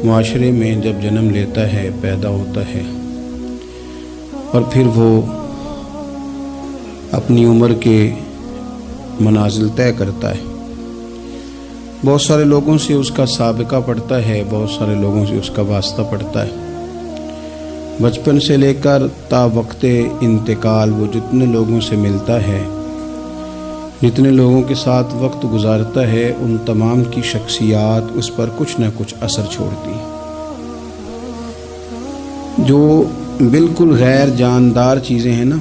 معاشرے میں جب جنم لیتا ہے، پیدا ہوتا ہے اور پھر وہ اپنی عمر کے منازل طے کرتا ہے، بہت سارے لوگوں سے اس کا سابقہ پڑتا ہے، بہت سارے لوگوں سے اس کا واسطہ پڑتا ہے۔ بچپن سے لے کر تا وقت انتقال وہ جتنے لوگوں سے ملتا ہے، جتنے لوگوں کے ساتھ وقت گزارتا ہے، ان تمام کی شخصیات اس پر کچھ نہ کچھ اثر چھوڑتی ہے۔ جو بالکل غیر جاندار چیزیں ہیں نا،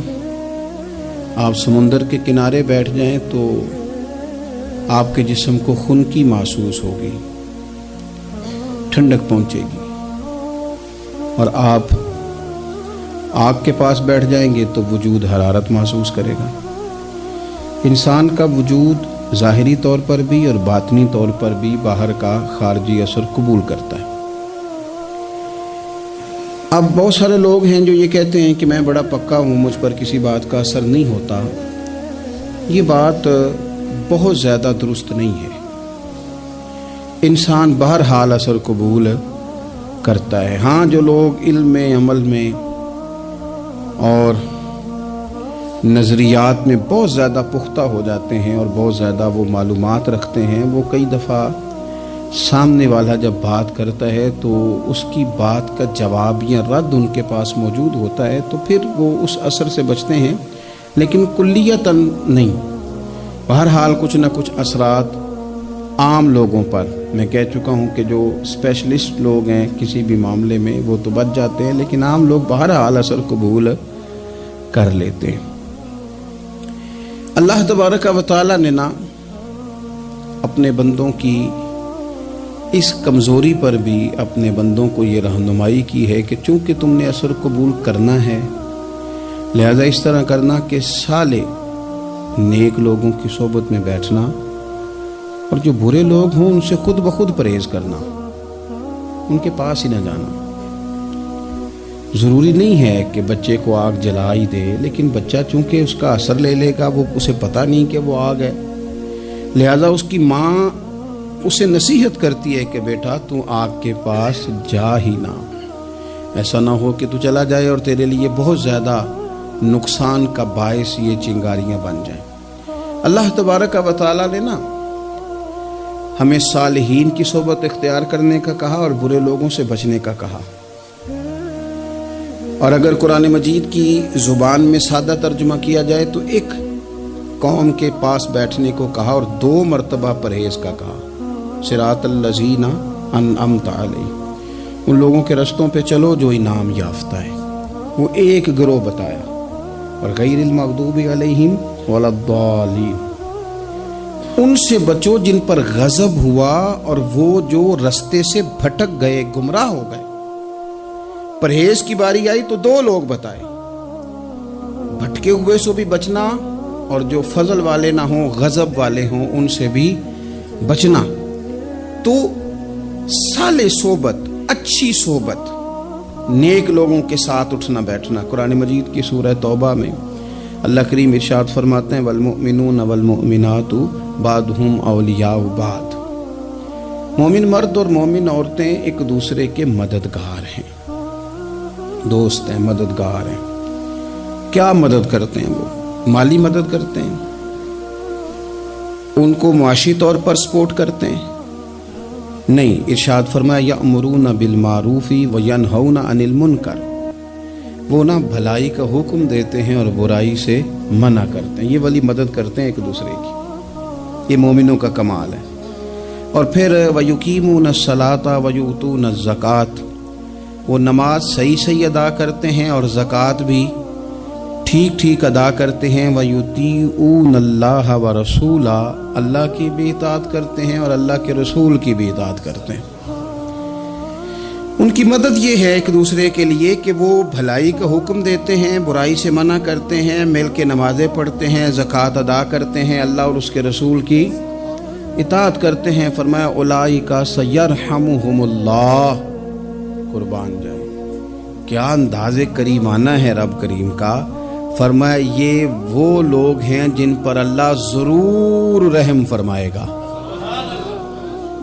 آپ سمندر کے کنارے بیٹھ جائیں تو آپ کے جسم کو خنکی محسوس ہوگی، ٹھنڈک پہنچے گی، اور آپ آگ کے پاس بیٹھ جائیں گے تو وجود حرارت محسوس کرے گا۔ انسان کا وجود ظاہری طور پر بھی اور باطنی طور پر بھی باہر کا خارجی اثر قبول کرتا ہے۔ اب بہت سارے لوگ ہیں جو یہ کہتے ہیں کہ میں بڑا پکا ہوں، مجھ پر کسی بات کا اثر نہیں ہوتا۔ یہ بات بہت زیادہ درست نہیں ہے۔ انسان بہرحال اثر قبول کرتا ہے۔ ہاں، جو لوگ علم میں، عمل میں اور نظریات میں بہت زیادہ پختہ ہو جاتے ہیں اور بہت زیادہ وہ معلومات رکھتے ہیں، وہ کئی دفعہ سامنے والا جب بات کرتا ہے تو اس کی بات کا جواب یا رد ان کے پاس موجود ہوتا ہے، تو پھر وہ اس اثر سے بچتے ہیں، لیکن کلیتاً نہیں۔ بہرحال کچھ نہ کچھ اثرات عام لوگوں پر، میں کہہ چکا ہوں کہ جو اسپیشلسٹ لوگ ہیں کسی بھی معاملے میں وہ تو بچ جاتے ہیں، لیکن عام لوگ بہرحال اثر قبول کر لیتے ہیں۔ اللہ تبارک و تعالیٰ نے نا اپنے بندوں کی اس کمزوری پر بھی اپنے بندوں کو یہ رہنمائی کی ہے کہ چونکہ تم نے اثر قبول کرنا ہے، لہذا اس طرح کرنا کہ صالح نیک لوگوں کی صحبت میں بیٹھنا، اور جو برے لوگ ہوں ان سے خود بخود پرہیز کرنا، ان کے پاس ہی نہ جانا۔ ضروری نہیں ہے کہ بچے کو آگ جلا ہی دے، لیکن بچہ چونکہ اس کا اثر لے لے گا، وہ اسے پتہ نہیں کہ وہ آگ ہے، لہذا اس کی ماں اسے نصیحت کرتی ہے کہ بیٹا تو آگ کے پاس جا ہی نہ، ایسا نہ ہو کہ تو چلا جائے اور تیرے لیے بہت زیادہ نقصان کا باعث یہ چنگاریاں بن جائیں۔ اللہ تبارک و تعالیٰ نے نا ہمیں صالحین کی صحبت اختیار کرنے کا کہا اور برے لوگوں سے بچنے کا کہا، اور اگر قرآن مجید کی زبان میں سادہ ترجمہ کیا جائے تو ایک قوم کے پاس بیٹھنے کو کہا اور 2 مرتبہ پرہیز کا کہا، صراط الذین انعمت علیہم، ان لوگوں کے رستوں پہ چلو جو انعام یافتہ ہے۔ وہ ایک گروہ بتایا، اور غیر المغضوب علیہم ولا الضالین، ان سے بچو جن پر غضب ہوا اور وہ جو رستے سے بھٹک گئے، گمراہ ہو گئے۔ پرہیز کی باری آئی تو 2 لوگ بتائے، بھٹکے ہوئے سے بھی بچنا، اور جو فضل والے نہ ہوں، غضب والے ہوں، ان سے بھی بچنا۔ تو صالح صحبت، اچھی صحبت، نیک لوگوں کے ساتھ اٹھنا بیٹھنا۔ قرآن مجید کی سورہ توبہ میں اللہ کریم ارشاد فرماتے ہیں والمؤمنون والمؤمنات بعضهم اولیاء بعض، مومن مرد اور مومن عورتیں ایک دوسرے کے مددگار ہیں، دوست ہیں، مددگار ہیں۔ کیا مدد کرتے ہیں؟ وہ مالی مدد کرتے ہیں، ان کو معاشی طور پر سپورٹ کرتے ہیں؟ نہیں، ارشاد فرمایا یأمرون بالمعروف وینہون عن المنکر، وہ نہ بھلائی کا حکم دیتے ہیں اور برائی سے منع کرتے ہیں۔ یہ والی مدد کرتے ہیں ایک دوسرے کی، یہ مومنوں کا کمال ہے۔ اور پھر وَيُقِيمُونَ الصَّلَاةَ وَيُؤْتُونَ الزَّكَاةَ، وہ نماز صحیح ادا کرتے ہیں اور زکوٰۃ بھی ٹھیک ادا کرتے ہیں۔ وَيُطِيعُونَ اللَّهَ وَرَسُولَهُ، اللہ کی بھی اطاعت کرتے ہیں اور اللہ کے رسول کی بھی اطاعت کرتے ہیں۔ ان کی مدد یہ ہے ایک دوسرے کے لیے کہ وہ بھلائی کا حکم دیتے ہیں، برائی سے منع کرتے ہیں، مل کے نمازیں پڑھتے ہیں، زکوٰۃ ادا کرتے ہیں، اللہ اور اس کے رسول کی اطاعت کرتے ہیں۔ فرمایا اولئک سیرحمہم اللہ، قربان جائے، کیا انداز کریمانہ ہے رب کریم کا۔ فرمایا یہ وہ لوگ ہیں جن پر اللہ ضرور رحم فرمائے گا،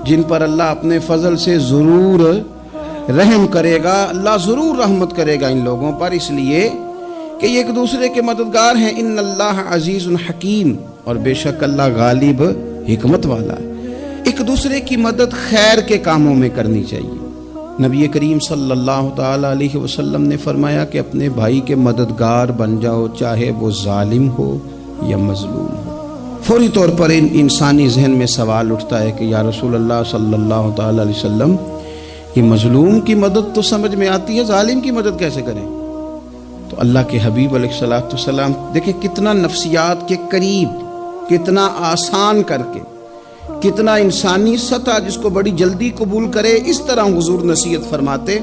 جن پر اللہ اپنے فضل سے ضرور رحم کرے گا، اللہ ضرور رحمت کرے گا ان لوگوں پر، اس لیے کہ یہ ایک دوسرے کے مددگار ہیں۔ ان اللہ عزیز حکیم، اور بے شک اللہ غالب حکمت والا ہے۔ ایک دوسرے کی مدد خیر کے کاموں میں کرنی چاہیے۔ نبی کریم صلی اللہ تعالی علیہ وسلم نے فرمایا کہ اپنے بھائی کے مددگار بن جاؤ، چاہے وہ ظالم ہو یا مظلوم ہو۔ فوری طور پر انسانی ذہن میں سوال اٹھتا ہے کہ یا رسول اللہ صلی اللہ تعالی علیہ وسلم، یہ مظلوم کی مدد تو سمجھ میں آتی ہے، ظالم کی مدد کیسے کریں؟ تو اللہ کے حبیب علیہ الصلوۃ والسلام دیکھیں کتنا نفسیات کے قریب، کتنا آسان کر کے، کتنا انسانی سطح جس کو بڑی جلدی قبول کرے، اس طرح حضور نصیحت فرماتے،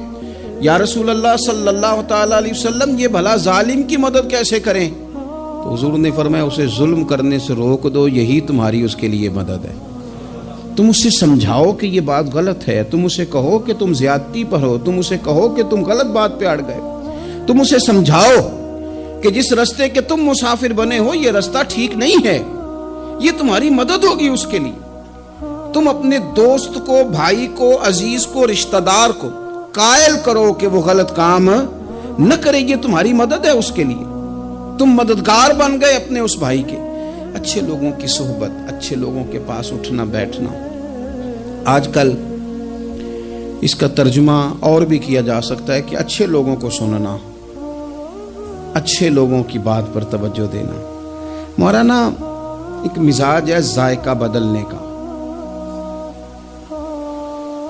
یا رسول اللہ صلی اللہ تعالی علیہ وسلم یہ بھلا ظالم کی مدد کیسے کریں؟ تو حضور نے فرمایا اسے ظلم کرنے سے روک دو، یہی تمہاری اس کے لیے مدد ہے۔ تم اسے سمجھاؤ کہ یہ بات غلط ہے، تم اسے کہو کہ تم زیادتی پر ہو، تم اسے کہو کہ تم غلط بات پہ اڑ گئے، تم اسے سمجھاؤ کہ جس رستے کے تم مسافر بنے ہو یہ رستہ ٹھیک نہیں ہے، یہ تمہاری مدد ہوگی اس کے لیے۔ تم اپنے دوست کو، بھائی کو، عزیز کو، رشتہ دار کو قائل کرو کہ وہ غلط کام نہ کرے، یہ تمہاری مدد ہے اس کے لیے۔ تم مددگار بن گئے اپنے اس بھائی کے۔ اچھے لوگوں کی صحبت، اچھے لوگوں کے پاس اٹھنا بیٹھنا۔ آج کل اس کا ترجمہ اور بھی کیا جا سکتا ہے کہ اچھے لوگوں کو سننا، اچھے لوگوں کی بات پر توجہ دینا۔ مولانا ایک مزاج ہے ذائقہ بدلنے کا،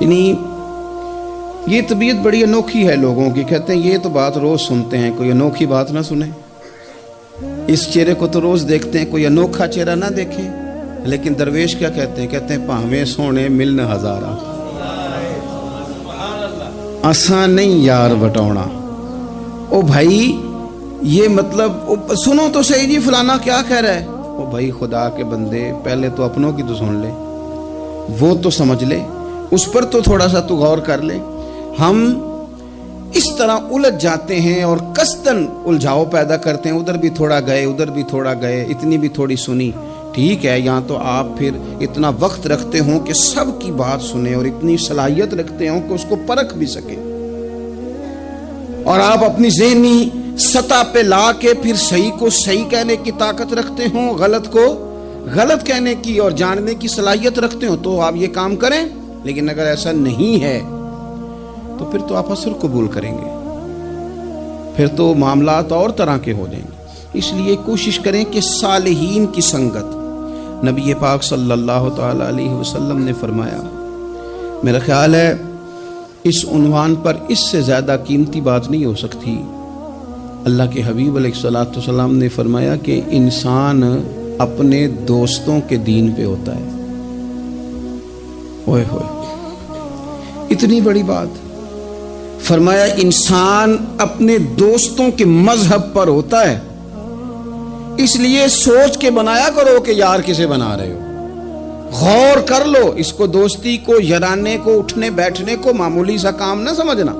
یعنی یہ طبیعت بڑی انوکھی ہے لوگوں کی، کہتے ہیں یہ تو بات روز سنتے ہیں، کوئی انوکھی بات نہ سنیں، اس چہرے کو تو روز دیکھتے ہیں، کوئی انوکھا چہرہ نہ دیکھیں۔ لیکن درویش کیا کہتے ہیں پاویں سونے ملن ہزارہ، آسان نہیں یار بٹونا۔ او بھائی یہ مطلب سنو تو صحیح جی فلانا کیا کہہ رہا ہے۔ او بھائی خدا کے بندے پہلے تو اپنوں کی تو سن لے، وہ تو سمجھ لے، اس پر تو تھوڑا سا تو غور کر لے۔ ہم اس طرح الجھ جاتے ہیں اور قصداً الجھاؤ پیدا کرتے ہیں، ادھر بھی تھوڑا گئے، ادھر بھی تھوڑا گئے، اتنی بھی تھوڑی سنی، ٹھیک ہے، یہاں تو آپ پھر اتنا وقت رکھتے ہوں کہ سب کی بات سنیں، اور اتنی صلاحیت رکھتے ہوں کہ اس کو پرکھ بھی سکیں، اور آپ اپنی ذہنی سطح پہ لا کے پھر صحیح کو صحیح کہنے کی طاقت رکھتے ہوں، غلط کو غلط کہنے کی اور جاننے کی صلاحیت رکھتے ہوں، تو آپ یہ کام کریں۔ لیکن اگر ایسا نہیں ہے تو پھر تو آپ اثر قبول کریں گے، پھر تو معاملات اور طرح کے ہو جائیں گے۔ اس لیے کوشش کریں کہ صالحین کی سنگت۔ نبی پاک صلی اللہ تعالی علیہ وسلم نے فرمایا، میرا خیال ہے اس عنوان پر اس سے زیادہ قیمتی بات نہیں ہو سکتی۔ اللہ کے حبیب علیہ الصلوۃ والسلام نے فرمایا کہ انسان اپنے دوستوں کے دین پہ ہوتا ہے۔ اوئے ہوئے، اتنی بڑی بات۔ فرمایا انسان اپنے دوستوں کے مذہب پر ہوتا ہے، اس لیے سوچ کے بنایا کرو کہ یار کسے بنا رہے ہو، غور کر لو اس کو، دوستی کو، یارانے کو، اٹھنے بیٹھنے کو معمولی سا کام نہ سمجھنا،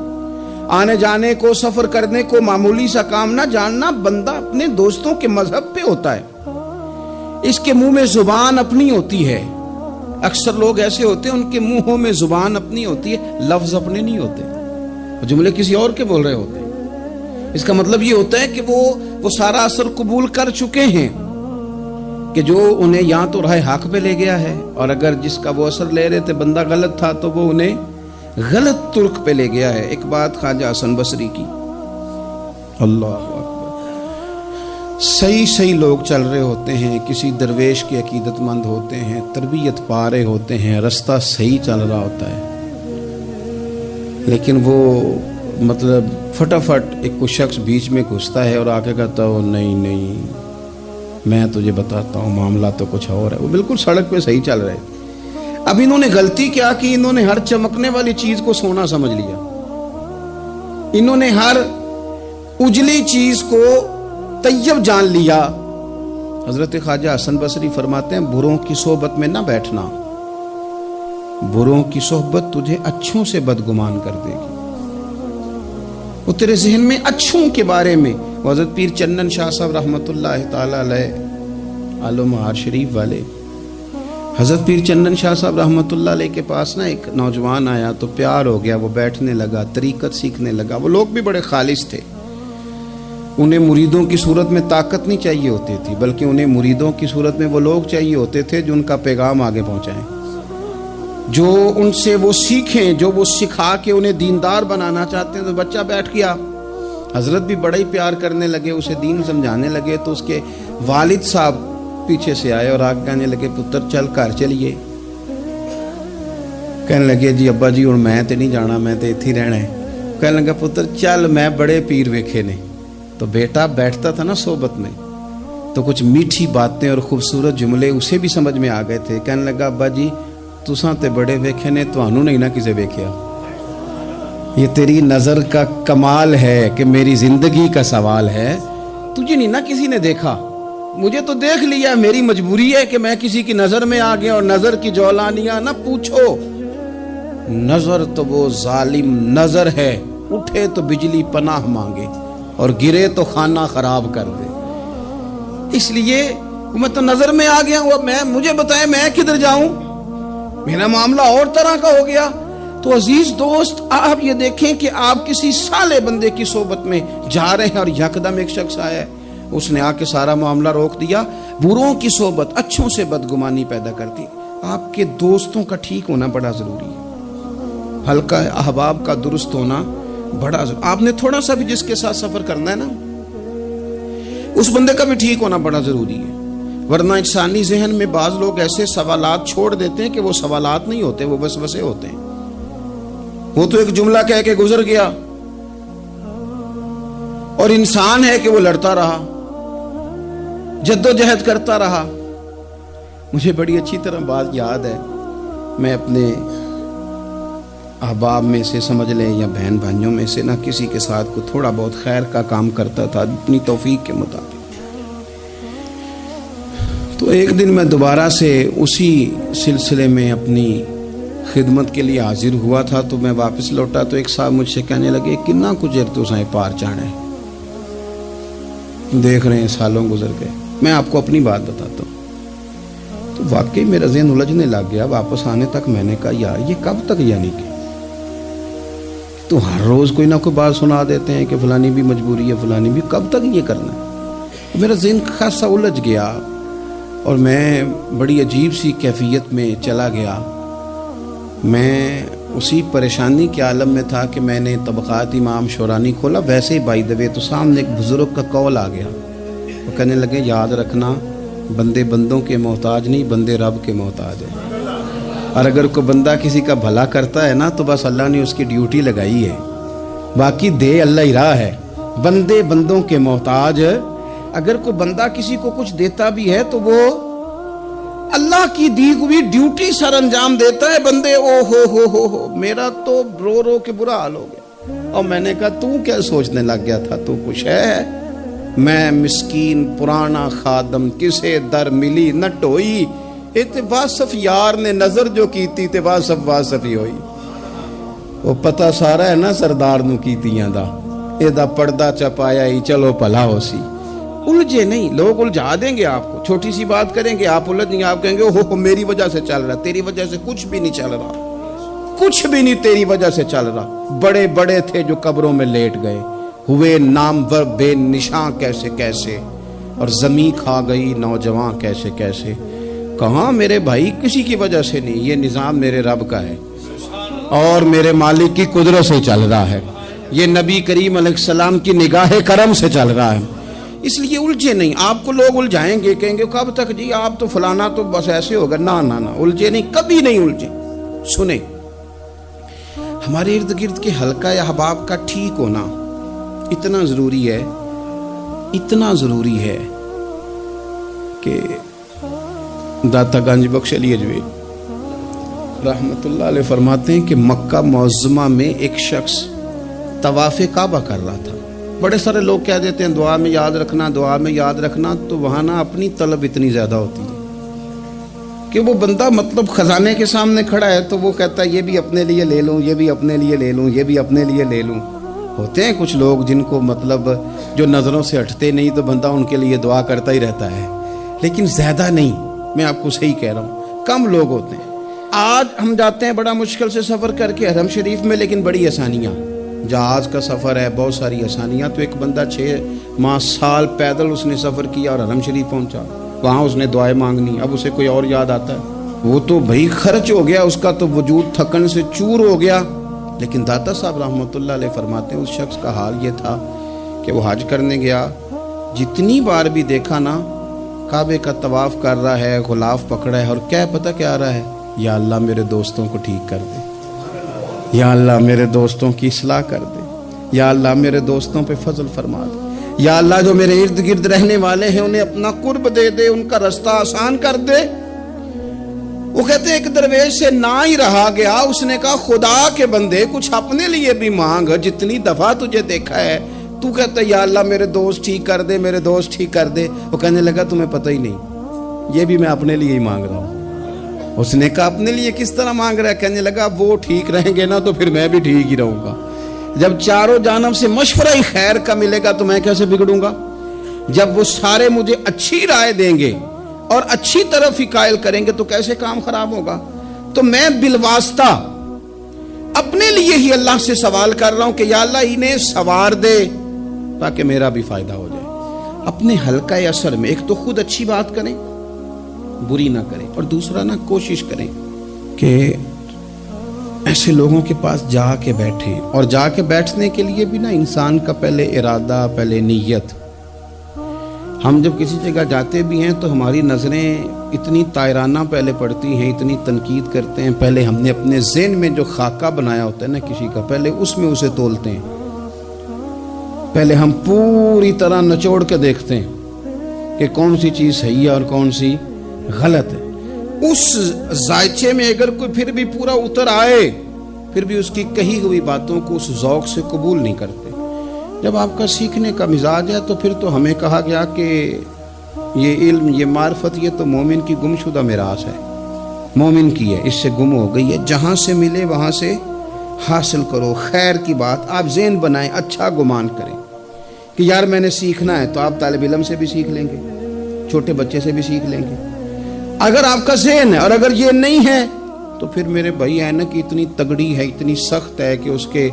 آنے جانے کو، سفر کرنے کو معمولی سا کام نہ جاننا۔ بندہ اپنے دوستوں کے مذہب پہ ہوتا ہے، اس کے منہ میں زبان اپنی ہوتی ہے۔ اکثر لوگ ایسے ہوتے ہیں ان کے منہوں میں زبان اپنی ہوتی ہے، لفظ اپنے نہیں ہوتے، جملے کسی اور کے بول رہے ہوتے ہیں۔ اس کا مطلب یہ ہوتا ہے کہ وہ سارا اثر قبول کر چکے ہیں کہ جو انہیں یہاں تو راہ حق پہ لے گیا ہے، اور اگر جس کا وہ اثر لے رہے تھے بندہ غلط تھا تو وہ انہیں غلط ترک پہ لے گیا ہے۔ ایک بات خواجہ حسن بصری کی، اللہ اکبر، صحیح لوگ چل رہے ہوتے ہیں، کسی درویش کے عقیدت مند ہوتے ہیں، تربیت پا رہے ہوتے ہیں، رستہ صحیح چل رہا ہوتا ہے، لیکن وہ مطلب فٹافٹ ایک کوئی شخص بیچ میں گھستا ہے اور آگے کہتا ہو نہیں میں تجھے بتاتا ہوں معاملہ تو کچھ اور ہے۔ وہ بالکل سڑک پہ صحیح چل رہے، اب انہوں نے غلطی کیا کی، انہوں نے ہر چمکنے والی چیز کو سونا سمجھ لیا، انہوں نے ہر اجلی چیز کو طیب جان لیا۔ حضرت خواجہ حسن بصری فرماتے ہیں بروں کی صحبت میں نہ بیٹھنا، بروں کی صحبت تجھے اچھوں سے بدگمان کر دے گی۔ وہ تیرے ذہن میں اچھوں کے بارے میں، حضرت پیر چندن شاہ صاحب رحمۃ اللہ تعالی علیہ آل و معار شریف والے، حضرت پیر چندن شاہ صاحب رحمۃ اللہ علیہ کے پاس نا ایک نوجوان آیا تو پیار ہو گیا، وہ بیٹھنے لگا، طریقت سیکھنے لگا۔ وہ لوگ بھی بڑے خالص تھے، انہیں مریدوں کی صورت میں طاقت نہیں چاہیے ہوتی تھی، بلکہ انہیں مریدوں کی صورت میں وہ لوگ چاہیے ہوتے تھے جو ان کا پیغام آگے پہنچائیں، جو ان سے وہ سیکھیں، جو وہ سکھا کے انہیں دیندار بنانا چاہتے ہیں۔ تو بچہ بیٹھ گیا، حضرت بھی بڑا ہی پیار کرنے لگے، اسے دین سمجھانے لگے۔ تو اس کے والد صاحب پیچھے سے آئے اور آگے کہنے لگے پتر چل گھر چلیے۔ کہنے لگے جی ابا جی اور میں تے نہیں جانا، میں تے ایتھے ہی رہنا ہے۔ کہنے لگا پتر چل میں بڑے پیر ویکھے نے۔ تو بیٹا بیٹھتا تھا نا صحبت میں تو کچھ میٹھی باتیں اور خوبصورت جملے اسے بھی سمجھ میں آ گئے تھے۔ کہنے لگا ابا جی تساں تے بڑے ویکھے نے، تانوں نہیں نہ کسے ویکھیا۔ یہ تیری نظر کا کمال ہے کہ میری زندگی کا سوال ہے، تجھے نہیں نہ کسی نے دیکھا، مجھے تو دیکھ لیا، میری مجبوری ہے کہ میں کسی کی نظر میں آ گیا۔ اور نظر کی جولانیاں نہ پوچھو، نظر تو وہ ظالم نظر ہے، اٹھے تو بجلی پناہ مانگے اور گرے تو خانہ خراب کر دے۔ اس لیے میں تو نظر میں آ گیا ہوں، مجھے بتائیں میں کدھر جاؤں، میرا معاملہ اور طرح کا ہو گیا۔ تو عزیز دوست آپ یہ دیکھیں کہ آپ کسی صالح بندے کی صحبت میں جا رہے ہیں اور یکدم ایک شخص آیا ہے، اس نے آ کے سارا معاملہ روک دیا۔ بروں کی صحبت اچھوں سے بدگمانی پیدا کرتی۔ آپ کے دوستوں کا ٹھیک ہونا بڑا ضروری ہے، حلقہ احباب کا درست ہونا بڑا ضروری۔ آپ نے تھوڑا سا بھی جس کے ساتھ سفر کرنا ہے نا، اس بندے کا بھی ٹھیک ہونا بڑا ضروری ہے، ورنہ انسانی ذہن میں بعض لوگ ایسے سوالات چھوڑ دیتے ہیں کہ وہ سوالات نہیں ہوتے، وہ وسوسے ہوتے ہیں۔ وہ تو ایک جملہ کہہ کے گزر گیا، اور انسان ہے کہ وہ لڑتا رہا، جدوجہد کرتا رہا۔ مجھے بڑی اچھی طرح بات یاد ہے، میں اپنے احباب میں سے سمجھ لیں یا بہن بھائیوں میں سے نہ کسی کے ساتھ کو تھوڑا بہت خیر کا کام کرتا تھا اپنی توفیق کے مطابق۔ تو ایک دن میں دوبارہ سے اسی سلسلے میں اپنی خدمت کے لیے حاضر ہوا تھا، تو میں واپس لوٹا تو ایک صاحب مجھ سے کہنے لگے کنا کچھ تو سائیں پار چاڑا ہے، دیکھ رہے ہیں سالوں گزر گئے۔ میں آپ کو اپنی بات بتاتا ہوں، تو واقعی میرا ذہن الجھنے لگ گیا۔ واپس آنے تک میں نے کہا یار یہ کب تک، یعنی کہ تو ہر روز کوئی نہ کوئی بات سنا دیتے ہیں کہ فلانی بھی مجبوری ہے، فلانی بھی، کب تک یہ کرنا ہے؟ میرا ذہن خاصا الجھ گیا اور میں بڑی عجیب سی کیفیت میں چلا گیا۔ میں اسی پریشانی کے عالم میں تھا کہ میں نے طبقات امام شورانی کھولا، ویسے ہی بائی دبے تو سامنے ایک بزرگ کا قول آ گیا۔ وہ کہنے لگے یاد رکھنا بندے بندوں کے محتاج نہیں، بندے رب کے محتاج ہیں، اور اگر کوئی بندہ کسی کا بھلا کرتا ہے نا تو بس اللہ نے اس کی ڈیوٹی لگائی ہے، باقی دے اللہ ہی راہ ہے۔ بندے بندوں کے محتاج، اگر کوئی بندہ کسی کو کچھ دیتا بھی ہے تو وہ اللہ کی دی ہوئی ڈیوٹی سر انجام دیتا ہے۔ بندے او ہو میرا تو رو رو کے برا حال ہو گیا۔ اور میں نے کہا تو کیا سوچنے لگ گیا تھا، تو کچھ ہے؟ میں مسکین پرانا خادم، کسے در ملی نہ ٹوئی، واصف یار نے نظر جو کیتی تے واصف ہی ہوئی۔ وہ پتہ سارا ہے نا سردار نو کیتیاں دا، اے دا پردہ چپایا ہی چلو بھلا ہو سی۔ الجھے نہیں، لوگ الجھا دیں گے آپ کو، چھوٹی سی بات کریں گے آپ الجھ گے، آپ کہیں گے اوہ میری وجہ سے چل رہا، تیری وجہ سے کچھ بھی نہیں چل رہا، کچھ بھی نہیں تیری وجہ سے چل رہا۔ بڑے بڑے تھے جو قبروں میں لیٹ گئے، ہوئے نامور بے نشاں کیسے کیسے، اور زمین کھا گئی نوجوان کیسے کیسے۔ کہاں میرے بھائی کسی کی وجہ سے نہیں، یہ نظام میرے رب کا ہے اور میرے مالک کی قدرت سے چل رہا ہے، یہ نبی کریم علیہ السلام کی نگاہ کرم سے چل رہا ہے۔ اس لیے الجھے نہیں، آپ کو لوگ الجھائیں گے، کہیں گے کب تک جی آپ تو فلانا تو بس ایسے ہوگا، نہ الجھے نہیں، کبھی نہیں الجھے۔ سنیں، ہمارے ارد گرد کے حلقہ احباب کا ٹھیک ہونا اتنا ضروری ہے، اتنا ضروری ہے کہ داتا گنج بخش علی اجوی رحمت اللہ علیہ فرماتے ہیں کہ مکہ معظمہ میں ایک شخص طواف کعبہ کر رہا تھا۔ بڑے سارے لوگ کہہ دیتے ہیں دعا میں یاد رکھنا، دعا میں یاد رکھنا، تو وہاں نا اپنی طلب اتنی زیادہ ہوتی ہے کہ وہ بندہ مطلب خزانے کے سامنے کھڑا ہے تو وہ کہتا ہے یہ بھی اپنے لیے لے لوں، یہ بھی اپنے لیے لے لوں، یہ بھی اپنے لیے لے لوں۔ ہوتے ہیں کچھ لوگ جن کو مطلب جو نظروں سے ہٹتے نہیں، تو بندہ ان کے لیے دعا کرتا ہی رہتا ہے، لیکن زیادہ نہیں۔ میں آپ کو صحیح کہہ رہا ہوں، کم لوگ ہوتے ہیں. آج ہم جاتے ہیں بڑا مشکل سے سفر کر کے حرم شریف میں، لیکن بڑی آسانیاں. جہاز کا سفر ہے، بہت ساری آسانیاں. تو ایک بندہ 6 ماہ سال پیدل اس نے سفر کیا اور حرم شریف پہنچا. وہاں اس نے دعائیں مانگنی. اب اسے کوئی اور یاد آتا ہے؟ وہ تو بھائی خرچ ہو گیا، اس کا تو وجود تھکن سے چور ہو گیا. لیکن داتا صاحب رحمۃ اللہ علیہ فرماتے ہیں اس شخص کا حال یہ تھا کہ وہ حج کرنے گیا، جتنی بار بھی دیکھا نا کعبے کا طواف کر رہا ہے، غلاف پکڑا ہے، اور کیا پتہ کیا آ رہا ہے؟ یا اللہ میرے دوستوں کو ٹھیک کر دے، یا اللہ میرے دوستوں کی اصلاح کر دے، یا اللہ میرے دوستوں پہ فضل فرما دے، یا اللہ جو میرے ارد گرد رہنے والے ہیں انہیں اپنا قرب دے دے، ان کا رستہ آسان کر دے. وہ کہتے ہیں ایک درویش سے نہ ہی رہا گیا. اس نے کہا خدا کے بندے کچھ اپنے لیے بھی مانگ، جتنی دفعہ تجھے دیکھا ہے تو کہتا ہے یا اللہ میرے دوست ٹھیک کر دے، میرے دوست ٹھیک کر دے. وہ کہنے لگا تمہیں پتہ ہی نہیں، یہ بھی میں اپنے لیے ہی مانگ رہا ہوں. اس نے کہا اپنے لیے کس طرح مانگ رہا ہے؟ کہنے لگا وہ ٹھیک رہیں گے نا تو پھر میں بھی ٹھیک ہی رہوں گا. جب چاروں جانب سے مشورہ ہی خیر کا ملے گا تو میں کیسے بگڑوں گا؟ جب وہ سارے مجھے اچھی رائے دیں گے اور اچھی طرف ہی قائل کریں گے تو کیسے کام خراب ہوگا؟ تو میں بالواسطہ اپنے لیے ہی اللہ سے سوال کر رہا ہوں کہ یا اللہ انہیں سوار دے تاکہ میرا بھی فائدہ ہو جائے. اپنے حلقہ اثر میں ایک تو خود اچھی بات کریں، بری نہ کریں، اور دوسرا نہ کوشش کریں کہ ایسے لوگوں کے پاس جا کے بیٹھیں. اور جا کے بیٹھنے کے لیے بھی نا انسان کا پہلے ارادہ، پہلے نیت. ہم جب کسی جگہ جاتے بھی ہیں تو ہماری نظریں اتنی طائرانہ پہلے پڑتی ہیں، اتنی تنقید کرتے ہیں. پہلے ہم نے اپنے ذہن میں جو خاکہ بنایا ہوتا ہے نا کسی کا، پہلے اس میں اسے تولتے ہیں. پہلے ہم پوری طرح نچوڑ کے دیکھتے ہیں کہ کون سی چیز صحیح ہے اور کون سی غلط ہے. اس ذائچے میں اگر کوئی پھر بھی پورا اتر آئے، پھر بھی اس کی کہی ہوئی باتوں کو اس ذوق سے قبول نہیں کرتے. جب آپ کا سیکھنے کا مزاج ہے تو پھر تو ہمیں کہا گیا کہ یہ علم، یہ معرفت، یہ تو مومن کی گمشدہ میراث ہے، مومن کی ہے، اس سے گم ہو گئی ہے. جہاں سے ملے وہاں سے حاصل کرو. خیر کی بات آپ ذہن بنائیں، اچھا گمان کریں کہ یار میں نے سیکھنا ہے. تو آپ طالب علم سے بھی سیکھ لیں گے، چھوٹے بچے سے بھی سیکھ لیں گے. اگر آپ کا ذہن ہے اور اگر یہ نہیں ہے تو پھر میرے بھائی اینک اتنی تگڑی ہے، اتنی سخت ہے کہ اس کے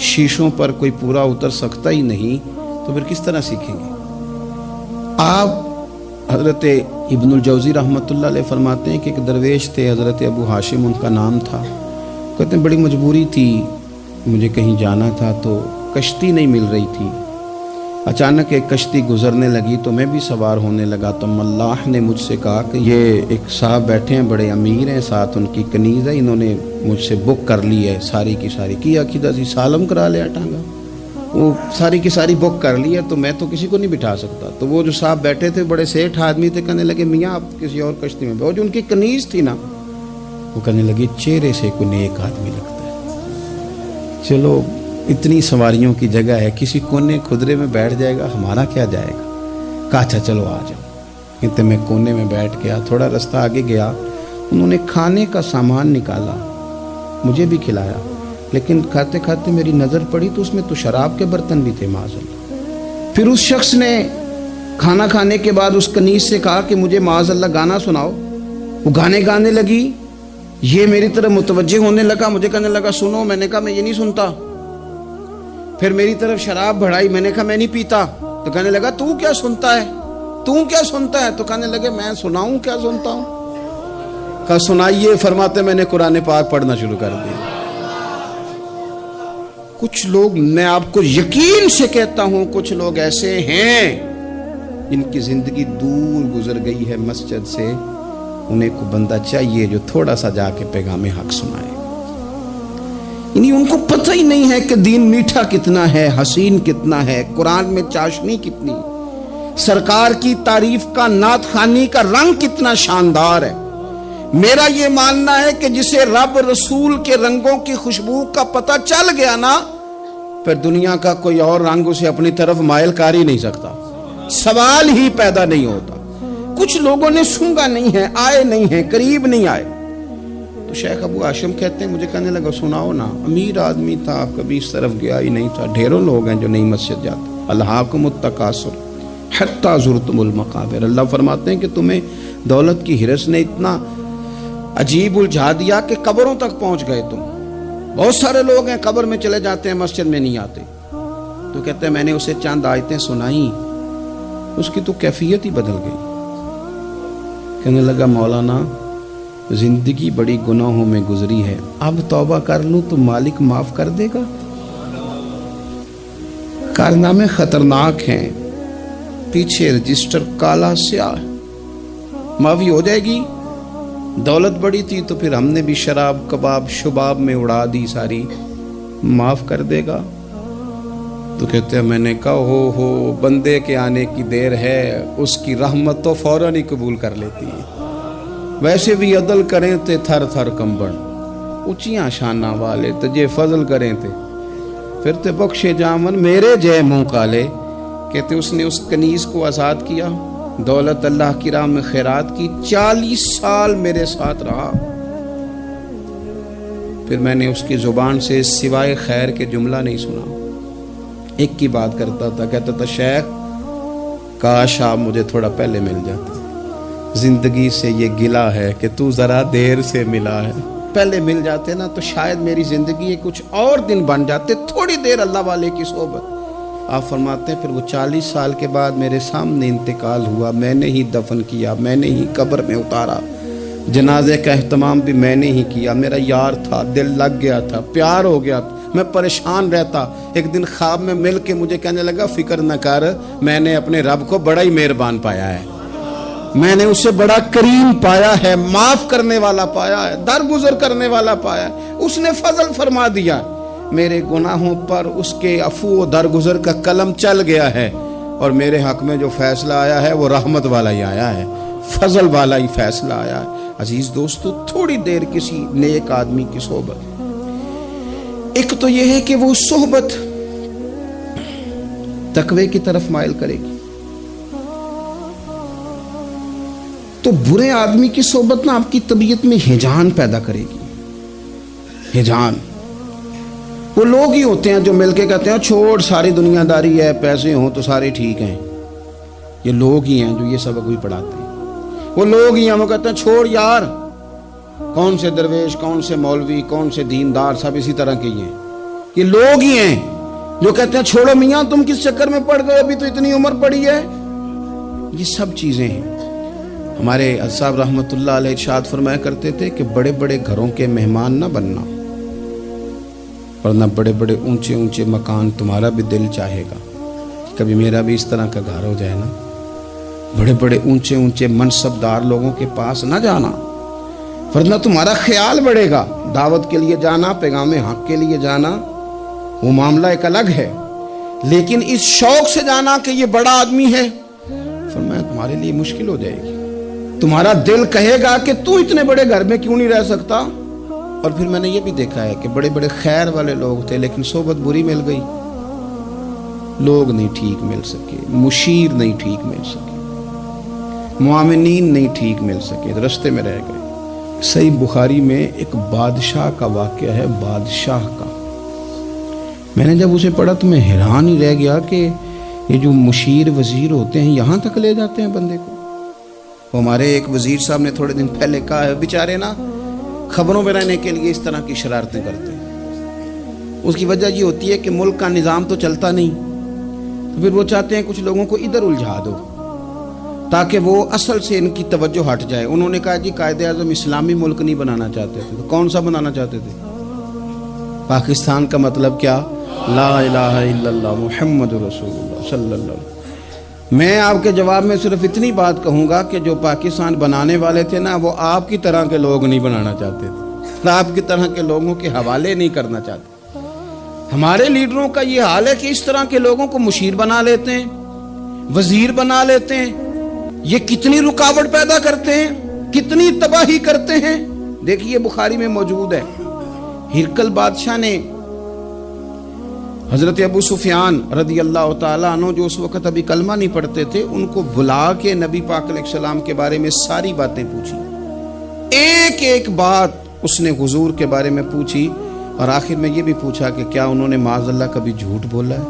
شیشوں پر کوئی پورا اتر سکتا ہی نہیں، تو پھر کس طرح سیکھیں گے؟ آپ حضرت ابن الجوزی رحمۃ اللہ علیہ فرماتے ہیں کہ ایک درویش تھے، حضرت ابو ہاشم ان کا نام تھا. کہتے ہیں بڑی مجبوری تھی، مجھے کہیں جانا تھا تو کشتی نہیں مل رہی تھی. اچانک ایک کشتی گزرنے لگی تو میں بھی سوار ہونے لگا. تو ملاح نے مجھ سے کہا کہ یہ ایک صاحب بیٹھے ہیں، بڑے امیر ہیں، ساتھ ان کی کنیز ہے، انہوں نے مجھ سے بک کر لی ہے ساری کی ساری. کیا کدھر سی سالم کرا لیا ٹانگا، وہ ساری کی ساری بک کر لی ہے، تو میں تو کسی کو نہیں بٹھا سکتا. تو وہ جو صاحب بیٹھے تھے بڑے سیٹھ آدمی تھے، کہنے لگے میاں آپ کسی اور کشتی میں بیٹھو. جو ان کی کنیز تھی نا وہ کہنے لگی چہرے سے کوئی نیک آدمی لگتا ہے، چلو اتنی سواریوں کی جگہ ہے، کسی کونے خدرے میں بیٹھ جائے گا، ہمارا کیا جائے گا. کہا اچھا چلو آ جاؤ. کہتے میں کونے میں بیٹھ گیا. تھوڑا رستہ آگے گیا، انہوں نے کھانے کا سامان نکالا، مجھے بھی کھلایا. لیکن کھاتے کھاتے میری نظر پڑی تو اس میں تو شراب کے برتن بھی تھے معاذ اللہ. پھر اس شخص نے کھانا کھانے کے بعد اس کنیز سے کہا کہ مجھے معاذ اللہ گانا سناؤ. وہ گانے گانے لگی. یہ میری طرف متوجہ ہونے لگا، مجھے کہنے لگا سنو. میں نے کہا میں یہ نہیں سنتا. پھر میری طرف شراب بڑھائی، میں نے کہا میں نہیں پیتا. تو کہنے لگا تو کیا سنتا ہے، تو کیا سنتا ہے؟ تو کہنے لگے میں سناؤں کیا سنتا ہوں. کہا سنائیے. فرماتے میں نے قرآن پاک پڑھنا شروع کر دیا. کچھ لوگ، میں آپ کو یقین سے کہتا ہوں، کچھ لوگ ایسے ہیں جن کی زندگی دور گزر گئی ہے مسجد سے. انہیں کو بندہ چاہیے جو تھوڑا سا جا کے پیغام حق سنائے. یعنی ان کو پتہ ہی نہیں ہے کہ دین میٹھا کتنا ہے، حسین کتنا ہے، قرآن میں چاشنی کتنی، سرکار کی تعریف کا، نعت خوانی کا رنگ کتنا شاندار ہے. میرا یہ ماننا ہے کہ جسے رب رسول کے رنگوں کی خوشبو کا پتہ چل گیا نا، پھر دنیا کا کوئی اور رنگ اسے اپنی طرف مائل کر ہی نہیں سکتا، سوال ہی پیدا نہیں ہوتا. کچھ لوگوں نے سونگا نہیں ہے، آئے نہیں ہیں، قریب نہیں آئے. تو شیخ ابو ہاشم کہتے ہیں مجھے کہنے لگا سناؤ نا. امیر آدمی تھا، کبھی اس طرف گیا ہی نہیں تھا. ڈھیروں لوگ ہیں جو نہیں مسجد جاتے. الہاکم التکاثر حتی زرتم المقابر. اللہ فرماتے ہیں کہ تمہیں دولت کی ہرس نے اتنا عجیب الجھا دیا کہ قبروں تک پہنچ گئے تم. بہت سارے لوگ ہیں قبر میں چلے جاتے ہیں مسجد میں نہیں آتے. تو کہتے ہیں میں نے اسے چند آیتیں سنائیں, اس کی تو کیفیت ہی بدل گئی. کہنے لگا مولانا زندگی بڑی گناہوں میں گزری ہے, اب توبہ کر لوں تو مالک معاف کر دے گا. کارنامے خطرناک ہیں, پیچھے رجسٹر کالا سیاہ, معافی ہو جائے گی. دولت بڑی تھی تو پھر ہم نے بھی شراب کباب شباب میں اڑا دی ساری, معاف کر دے گا. تو کہتے ہیں میں نے کہا ہو بندے کے آنے کی دیر ہے, اس کی رحمت تو فوراً ہی قبول کر لیتی ہے. ویسے بھی عدل کریں تے تھر تھر کمبن, اونچیاں شانہ والے تجھے فضل کریں تے پھر تے بخشے جامن میرے جے منہ کالے. کہتے اس نے اس کنیز کو آزاد کیا, دولت اللہ کی راہ میں خیرات کی, 40 سال میرے ساتھ رہا. پھر میں نے اس کی زبان سے سوائے خیر کے جملہ نہیں سنا. ایک کی بات کرتا تھا, کہتا تھا شیخ کاش آپ مجھے تھوڑا پہلے مل جاتے, زندگی سے یہ گلہ ہے کہ تو ذرا دیر سے ملا ہے. پہلے مل جاتے نا تو شاید میری زندگی کچھ اور دن بن جاتے, تھوڑی دیر اللہ والے کی صحبت. آپ فرماتے ہیں پھر وہ 40 سال کے بعد میرے سامنے انتقال ہوا, میں نے ہی دفن کیا, میں نے ہی قبر میں اتارا, جنازے کا اہتمام بھی میں نے ہی کیا. میرا یار تھا, دل لگ گیا تھا, پیار ہو گیا تھا, میں پریشان رہتا. ایک دن خواب میں مل کے مجھے کہنے لگا فکر نہ کر, میں نے اپنے رب کو بڑا ہی مہربان پایا ہے, میں نے اسے بڑا کریم پایا ہے, معاف کرنے والا پایا ہے, درگزر کرنے والا پایا ہے. اس نے فضل فرما دیا, میرے گناہوں پر اس کے عفو و درگزر کا قلم چل گیا ہے, اور میرے حق میں جو فیصلہ آیا ہے وہ رحمت والا ہی آیا ہے, فضل والا ہی فیصلہ آیا ہے. عزیز دوستو, تھوڑی دیر کسی نیک آدمی کی صحبت, ایک تو یہ ہے کہ وہ صحبت تقوی کی طرف مائل کرے گی, تو برے آدمی کی صحبت نا آپ کی طبیعت میں ہیجان پیدا کرے گی. ہیجان, وہ لوگ ہی ہوتے ہیں جو مل کے کہتے ہیں چھوڑ ساری دنیا داری ہے, پیسے ہوں تو سارے ٹھیک ہیں. یہ لوگ ہی ہیں جو یہ سبق بھی پڑھاتے ہیں. وہ لوگ ہی ہیں وہ کہتے ہیں چھوڑ یار, کون سے درویش, کون سے مولوی, کون سے دیندار, سب اسی طرح کے ہی ہیں. یہ لوگ ہی ہیں جو کہتے ہیں چھوڑو میاں تم کس چکر میں پڑ گئے, ابھی تو اتنی عمر پڑی ہے. یہ سب چیزیں ہیں. ہمارے صاحب رحمت اللہ علیہ ارشاد فرمایا کرتے تھے کہ بڑے بڑے گھروں کے مہمان نہ بننا, ورنہ بڑے بڑے اونچے اونچے مکان تمہارا بھی دل چاہے گا کبھی میرا بھی اس طرح کا گھر ہو جائے نا. بڑے بڑے اونچے اونچے منصب دار لوگوں کے پاس نہ جانا, ورنہ تمہارا خیال بڑھے گا. دعوت کے لیے جانا, پیغام حق کے لیے جانا, وہ معاملہ ایک الگ ہے, لیکن اس شوق سے جانا کہ یہ بڑا آدمی ہے, فرمایا تمہارے لیے مشکل ہو جائے گی. تمہارا دل کہے گا کہ تو اتنے بڑے گھر میں کیوں نہیں رہ سکتا. اور پھر میں نے یہ بھی دیکھا ہے کہ بڑے بڑے خیر والے لوگ تھے لیکن صحبت بری مل گئی, لوگ نہیں ٹھیک مل سکے, مشیر نہیں ٹھیک مل سکے, معاونین نہیں ٹھیک مل سکے, رستے میں رہ گئے. صحیح بخاری میں ایک بادشاہ کا واقعہ ہے, بادشاہ کا. میں نے جب اسے پڑھا تو میں حیران ہی رہ گیا کہ یہ جو مشیر وزیر ہوتے ہیں یہاں تک لے جاتے ہیں بندے کو. ہمارے ایک وزیر صاحب نے تھوڑے دن پہلے کہا ہے بیچارے نا خبروں میں رہنے کے لیے اس طرح کی شرارتیں کرتے ہیں. اس کی وجہ یہ ہوتی ہے کہ ملک کا نظام تو چلتا نہیں, تو پھر وہ چاہتے ہیں کچھ لوگوں کو ادھر الجھا دو تاکہ وہ اصل سے ان کی توجہ ہٹ جائے. انہوں نے کہا جی قائد اعظم اسلامی ملک نہیں بنانا چاہتے تھے, تو کون سا بنانا چاہتے تھے؟ پاکستان کا مطلب کیا؟ لا الہ الا اللہ محمد رسول اللہ صلی اللہ علیہ وسلم. میں آپ کے جواب میں صرف اتنی بات کہوں گا کہ جو پاکستان بنانے والے تھے نا وہ آپ کی طرح کے لوگ نہیں بنانا چاہتے تھے, آپ کی طرح کے لوگوں کے حوالے نہیں کرنا چاہتے. ہمارے لیڈروں کا یہ حال ہے کہ اس طرح کے لوگوں کو مشیر بنا لیتے ہیں, وزیر بنا لیتے ہیں. یہ کتنی رکاوٹ پیدا کرتے ہیں, کتنی تباہی کرتے ہیں. دیکھیے بخاری میں موجود ہے, ہرقل بادشاہ نے حضرت ابو سفیان رضی اللہ تعالیٰ عنہ جو اس وقت ابھی کلمہ نہیں پڑھتے تھے ان کو بلا کے نبی پاک علیہ السلام کے بارے میں ساری باتیں پوچھی. ایک ایک بات اس نے حضور کے بارے میں پوچھی, اور آخر میں یہ بھی پوچھا کہ کیا انہوں نے معاذ اللہ کبھی جھوٹ بولا ہے.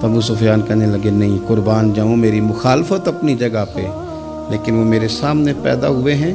تو ابو سفیان کہنے لگے نہیں, قربان جاؤں میری مخالفت اپنی جگہ پہ, لیکن وہ میرے سامنے پیدا ہوئے ہیں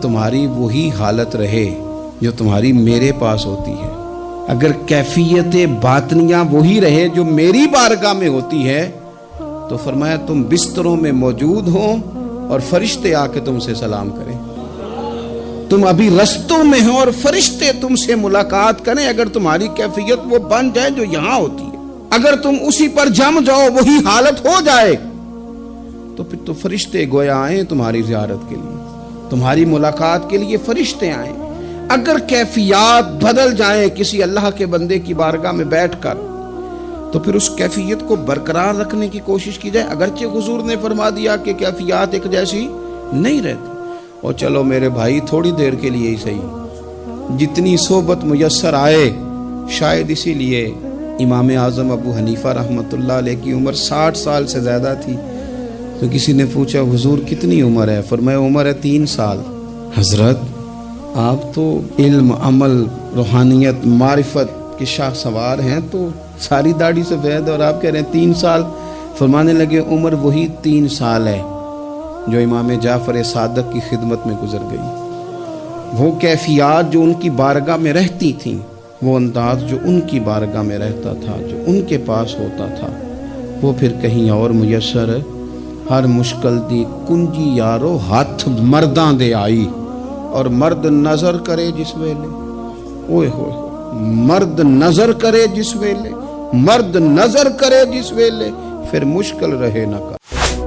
تمہاری وہی حالت رہے جو تمہاری میرے پاس ہوتی ہے، اگر کیفیت باطنیہ وہی رہے جو میری بارگاہ میں ہوتی ہے، تو فرمایا تم بستروں میں موجود ہو اور فرشتے آ کے تم سے سلام کریں، تم ابھی رستوں میں ہو اور فرشتے تم سے ملاقات کریں، اگر تمہاری کیفیت وہ بن جائے جو یہاں ہوتی ہے، اگر تم اسی پر جم جاؤ، وہی حالت ہو جائے، تو پھر تو فرشتے گویا آئیں تمہاری زیارت کے لیے، تمہاری ملاقات کے لیے فرشتے آئیں۔ اگر کیفیات بدل جائیں کسی اللہ کے بندے کی بارگاہ میں بیٹھ کر، تو پھر اس کیفیت کو برقرار رکھنے کی کوشش کی جائے، اگرچہ حضور نے فرما دیا کہ کیفیات ایک جیسی نہیں رہتی، اور چلو میرے بھائی تھوڑی دیر کے لیے ہی صحیح، جتنی صحبت میسر آئے۔ شاید اسی لیے امام اعظم ابو حنیفہ رحمۃ اللہ علیہ کی عمر 60 سال سے زیادہ تھی، تو کسی نے پوچھا حضور کتنی عمر ہے؟ فرمایا عمر ہے 3 سال۔ حضرت آپ تو علم، عمل، روحانیت، معرفت کے شاہ سوار ہیں، تو ساری داڑھی سفید اور آپ کہہ رہے ہیں 3 سال۔ فرمانے لگے عمر وہی 3 سال ہے جو امام جعفر صادق کی خدمت میں گزر گئی۔ وہ کیفیات جو ان کی بارگاہ میں رہتی تھیں، وہ انداز جو ان کی بارگاہ میں رہتا تھا، جو ان کے پاس ہوتا تھا، وہ پھر کہیں اور میسر ہر مشکل دی کنجی یارو ہاتھ مرداں دے آئی، اور مرد نظر کرے جس ویلے، اوئے ہوئے مرد نظر کرے جس ویلے، مرد نظر کرے جس ویلے، پھر مشکل رہے نہ کر۔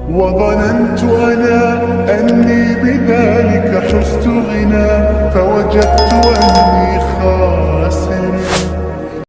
وظننت أنا أني بذلك حزت غنى فوجدت أني خائف